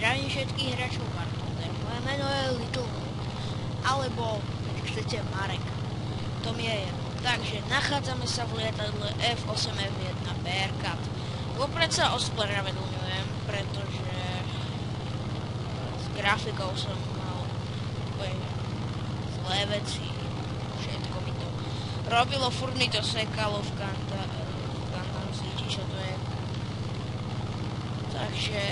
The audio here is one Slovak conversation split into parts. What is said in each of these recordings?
Zdravím všetkých hráčov Wartone. Moje meno je Little Moon, alebo, keď chcete, Marek. To mi je jedno. Takže nachádzame sa v lietadle F8F1 Bearcat. Vopred sa ospravedlňujem, pretože s grafikou som mal zlé veci. Všetko mi to robilo, furt mi to sekalo v Kantan City, čo to je. Takže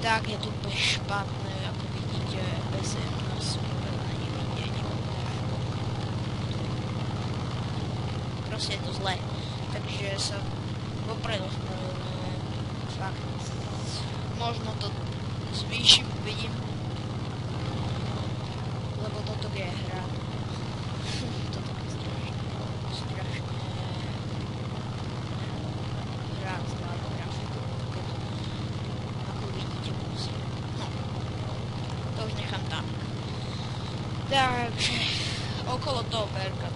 tak je to špatné, ako vidíte, bez nás ani vidieť. Proste je to zlé. Takže sa vopred ospravedlňujem. Fakt. Možno to zvýšim, vidím. Lebo toto je hra. Toto je strašne hra s hlavou grafikou. Ako vidíte, musím. No. To už nechám tak. Takže okolo toho Bearcat.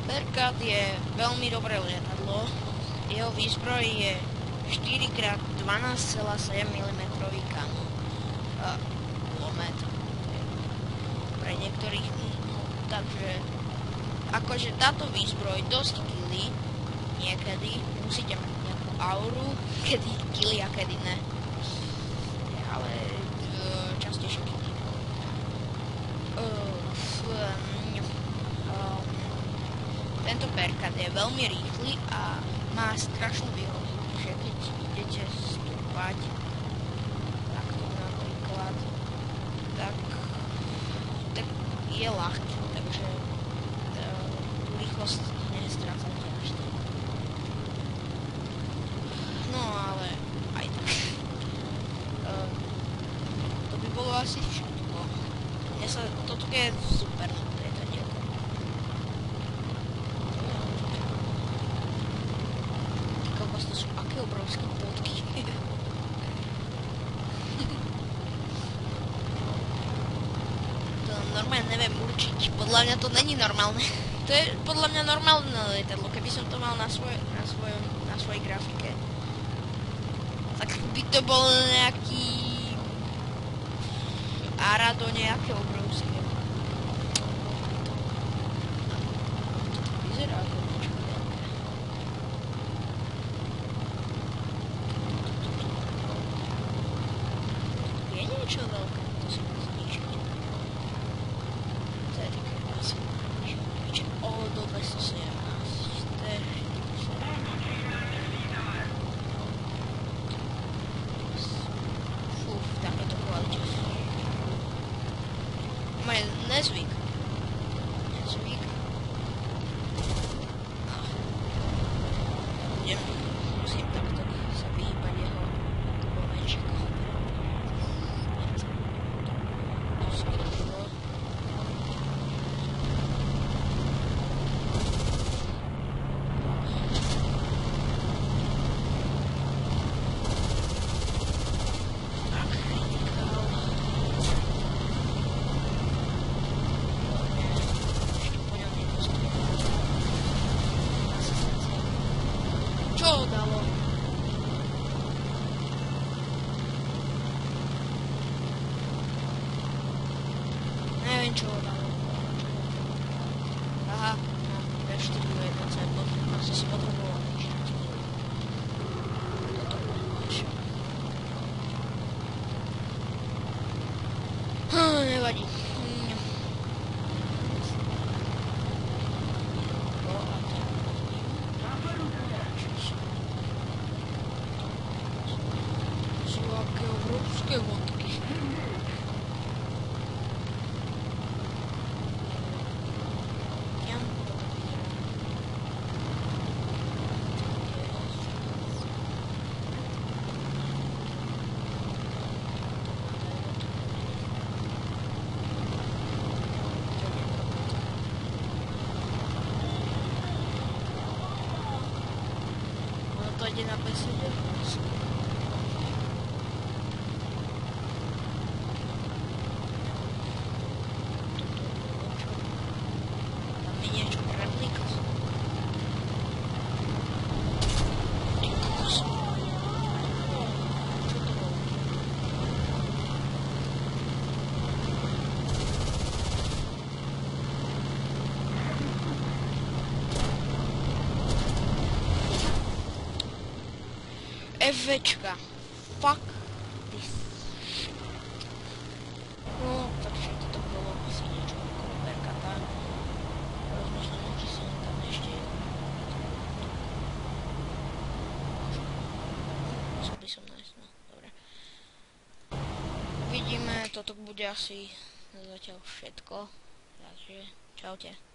Bearcat je veľmi dobré lietadlo. Jeho výzbroj je 4x12,7 mm kanón. Kulomet. Pre niektorých, no, takže akože táto výzbroj dosť killy niekedy. Musíte mať nejakú auru, kedy killy a kedy ne. Ale častejšie killy. Tento Bearcat je veľmi rýchly a má strašnú výhodu, že keď idete stúpať takto napríklad, tak je ľahký, takže tú rýchlosť nestrácate až tak. No ale aj tak. To by bolo asi všetko. Toto je super lietadielko. To sú aké obrovské bodky. To normálne neviem určiť. Podľa mňa to není normálne. To je podľa mňa normálne lietadlo. Keby som to mal na svojej grafike, tak by to bol nejaký Arado nejaké obrovské. Vyzerá ako niečo veľké. Je niečo veľké, to si môžem zničiť. To je také asi niečo. Do 217. Fú, v takéto kvalite. Moje nezvyk. Musím takto sa vyhýbať jeho menšíkom. Čo dalo? Neviem, čo ho dalo. Aha, no, ešte tu je jeden cedlo. Asi si potreboval vyšiť. Toto bolo lepšie. Nevadí. Aké obrovské vodky. Ono to ide na besede. FVčka. Fuck this. No, takže toto bolo asi niečo ako berka tak. Rozmýšľam, či som tam ešte musel by som nájsť, no, dobre. Vidíme, toto bude asi zatiaľ všetko. Takže, čaute.